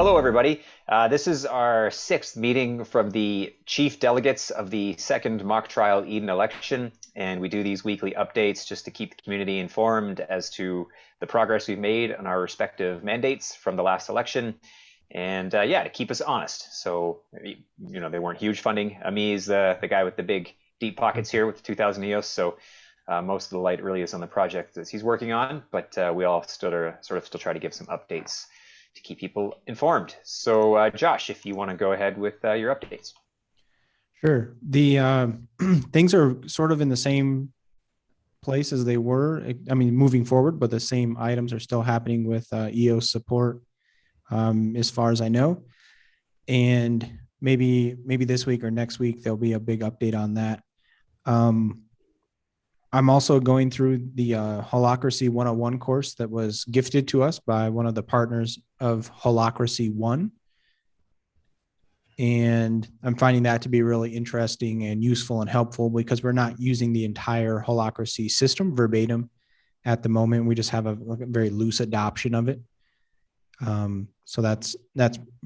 Hello, everybody. This is our sixth meeting from the chief delegates of the second mock trial Eden election, and we do these weekly updates just to keep the community informed as to the progress we've made on our respective mandates from the last election, and yeah, to keep us honest. So, they weren't huge funding. Ami is the guy with the big deep pockets here with 2,000 EOS, so most of the light really is on the project that he's working on, but we all still still try to give some updates to keep people informed. So, Josh, if you want to go ahead with your updates. Sure. The things are sort of in the same place as they were. I mean, moving forward, but the same items are still happening with EOS support, as far as I know. And maybe this week or next week there'll be a big update on that. I'm also going through the Holacracy 101 course that was gifted to us by one of the partners of Holacracy 1. And I'm finding that to be really interesting and useful and helpful because we're not using the entire Holacracy system verbatim at the moment. We just have a very loose adoption of it. So that's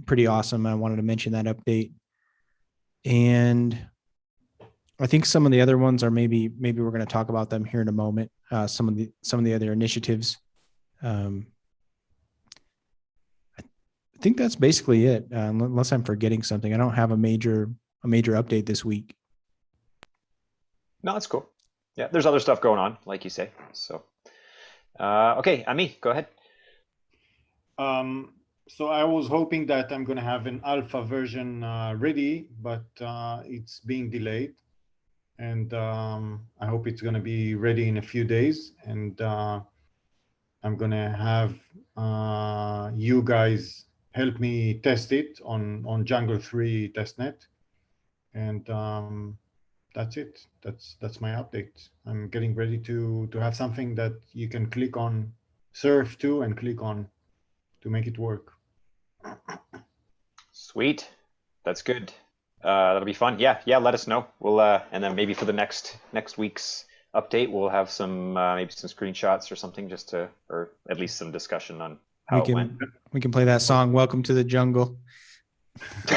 pretty awesome. I wanted to mention that update. And I think some of the other ones are maybe we're going to talk about them here in a moment. Some of the other initiatives. I think that's basically it. Unless I'm forgetting something, I don't have a major update this week. No, that's cool. Yeah, there's other stuff going on, like you say. So, okay, Ami, go ahead. So I was hoping that I'm going to have an alpha version ready, but it's being delayed. And I hope it's going to be ready in a few days. And I'm going to have you guys help me test it on Jungle 3 testnet. And that's it. That's my update. I'm getting ready to have something that you can click on, surf to, and click on to make it work. Sweet. That's good. That'll be fun. Yeah. Let us know. We'll and then maybe for the next week's update, we'll have some maybe some screenshots or something or at least some discussion on how it went. We can play that song, "Welcome to the Jungle." We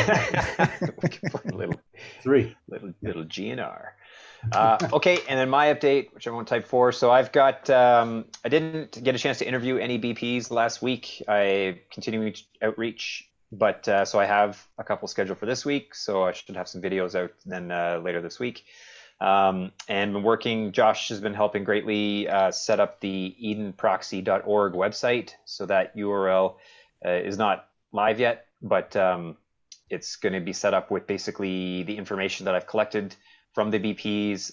can play a little GNR. Okay, and then my update, which I won't type for. So I've got. I didn't get a chance to interview any BPs last week. I continuing outreach. But so I have a couple scheduled for this week, so I should have some videos out then later this week. And been working. Josh has been helping greatly set up the edenproxy.org website. So that URL is not live yet, but it's going to be set up with basically the information that I've collected from the BPs.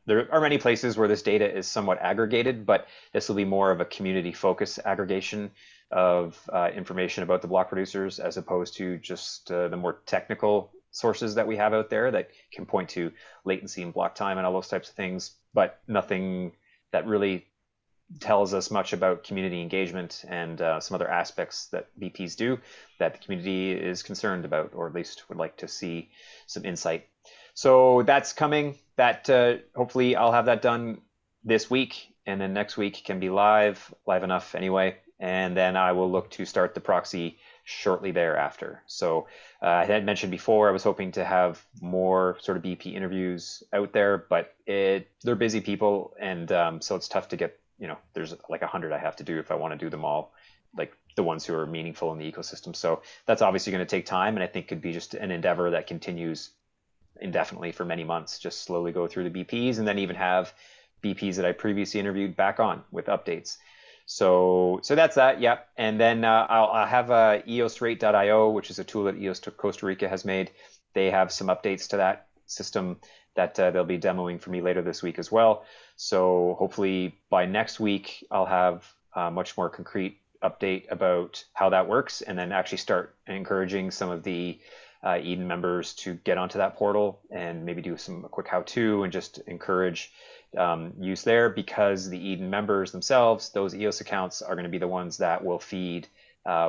There are many places where this data is somewhat aggregated, but this will be more of a community focus aggregation of information about the block producers as opposed to just the more technical sources that we have out there that can point to latency and block time and all those types of things, but nothing that really tells us much about community engagement and some other aspects that BPs do that the community is concerned about, or at least would like to see some insight. So that's coming. That hopefully I'll have that done this week, and then next week can be live enough anyway. And then I will look to start the proxy shortly thereafter. So I had mentioned before I was hoping to have more sort of BP interviews out there, but they're busy people, and so it's tough to get. There's like 100 I have to do if I want to do them all, like the ones who are meaningful in the ecosystem. So that's obviously going to take time, and I think could be just an endeavor that continues indefinitely for many months. Just slowly go through the BPs, and then even have BPs that I previously interviewed back on with updates. So that's that, yeah. And then I'll have eosrate.io, which is a tool that EOS Costa Rica has made. They have some updates to that system that they'll be demoing for me later this week as well. So hopefully by next week, I'll have a much more concrete update about how that works, and then actually start encouraging some of the Eden members to get onto that portal and maybe do a quick how-to and just encourage use there, because the Eden members themselves, those EOS accounts, are going to be the ones that will feed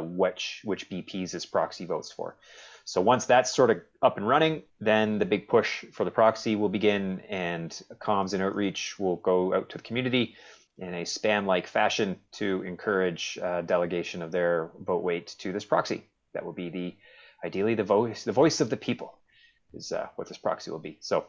which BPs this proxy votes for. So once that's sort of up and running, then the big push for the proxy will begin, and comms and outreach will go out to the community. in a spam-like fashion to encourage delegation of their vote weight to this proxy. That will be ideally the voice of the people is what this proxy will be. So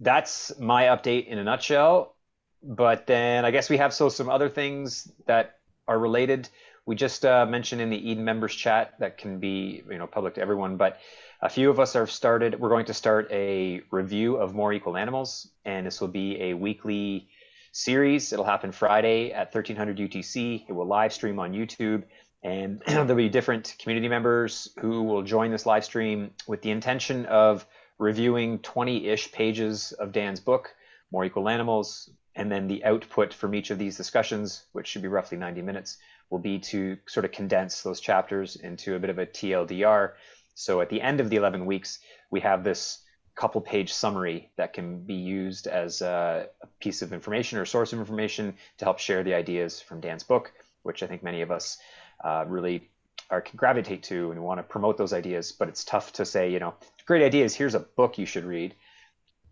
that's my update in a nutshell. But then I guess we have some other things that are related. We just mentioned in the Eden members chat that can be public to everyone, but a few of us we're going to start a review of More Equal Animals, and this will be a weekly series. It'll happen Friday at 1300 UTC. It will live stream on YouTube, and there'll be different community members who will join this live stream with the intention of reviewing 20-ish pages of Dan's book, More Equal Animals, and then the output from each of these discussions, which should be roughly 90 minutes, will be to sort of condense those chapters into a bit of a TLDR. So at the end of the 11 weeks, we have this couple-page summary that can be used as a piece of information or source of information to help share the ideas from Dan's book, which I think many of us really gravitate to and want to promote those ideas. But it's tough to say, great ideas, here's a book you should read.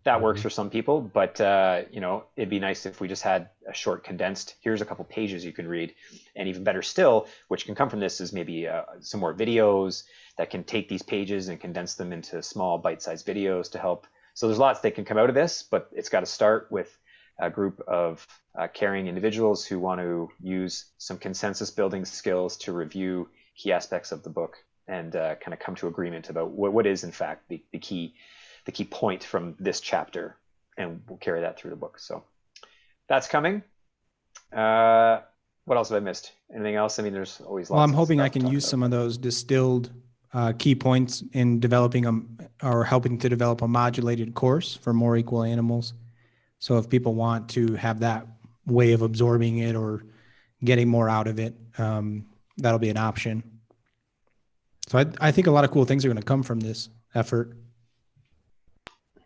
That works for some people, but it'd be nice if we just had a short condensed, here's a couple pages you can read. And even better still, which can come from this, is maybe some more videos that can take these pages and condense them into small bite-sized videos to help. So there's lots that can come out of this, but it's got to start with a group of caring individuals who want to use some consensus building skills to review key aspects of the book and kind of come to agreement about what is in fact the key point from this chapter, and we'll carry that through the book. So that's coming. What else have I missed? Anything else? I mean, there's always lots. Well, I'm hoping I can use some of those distilled key points in developing or helping to develop a modulated course for More Equal Animals. So if people want to have that way of absorbing it or getting more out of it, that'll be an option. So I think a lot of cool things are going to come from this effort.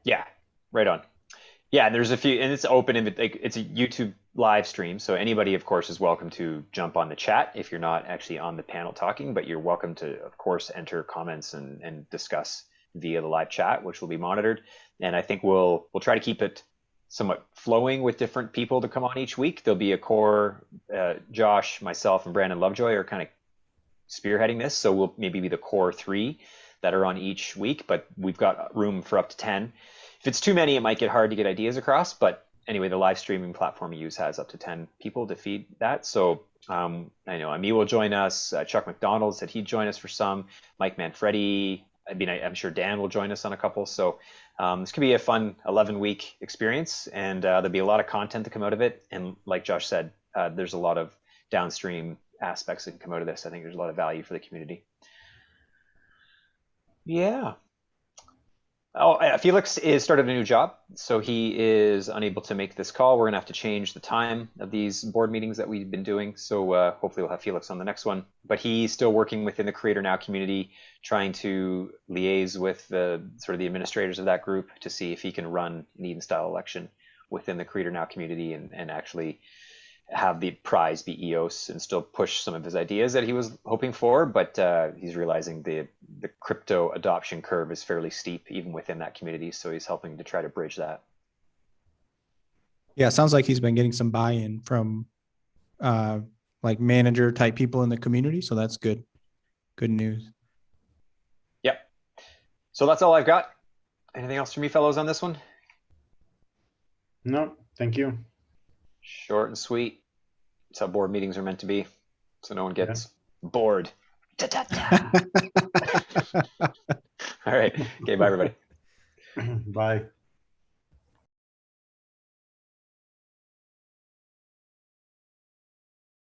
Yeah, right on. Yeah, there's a few, and it's open, it's a YouTube live stream, so anybody, of course, is welcome to jump on the chat if you're not actually on the panel talking, but you're welcome to, of course, enter comments and discuss via the live chat, which will be monitored. And I think we'll try to keep it somewhat flowing with different people to come on each week. There'll be a core, Josh, myself, and Brandon Lovejoy are kind of spearheading this, so we'll maybe be the core 3 that are on each week, but we've got room for up to 10. If it's too many, it might get hard to get ideas across, but anyway, the live streaming platform we use has up to 10 people to feed that. So I know Ami will join us. Chuck McDonald said he'd join us for some. Mike Manfredi. I'm sure Dan will join us on a couple. So this could be a fun 11-week experience, and there'll be a lot of content to come out of it. And like Josh said, there's a lot of downstream aspects that can come out of this. I think there's a lot of value for the community. Yeah. Oh, Felix is started a new job, so he is unable to make this call. We're going to have to change the time of these board meetings that we've been doing, so hopefully we'll have Felix on the next one. But he's still working within the Creator Now community, trying to liaise with the administrators of that group to see if he can run an Eden-style election within the Creator Now community and actually have the prize be EOS and still push some of his ideas that he was hoping for, but he's realizing the crypto adoption curve is fairly steep even within that community, so he's helping to try to bridge that. Yeah, it sounds like he's been getting some buy-in from like manager type people in the community, so that's good. Good news. Yep. So that's all I've got. Anything else from you fellows on this one? No, thank you. Short and sweet. That's how board meetings are meant to be, so no one gets bored. All right. Okay, bye, everybody. Bye.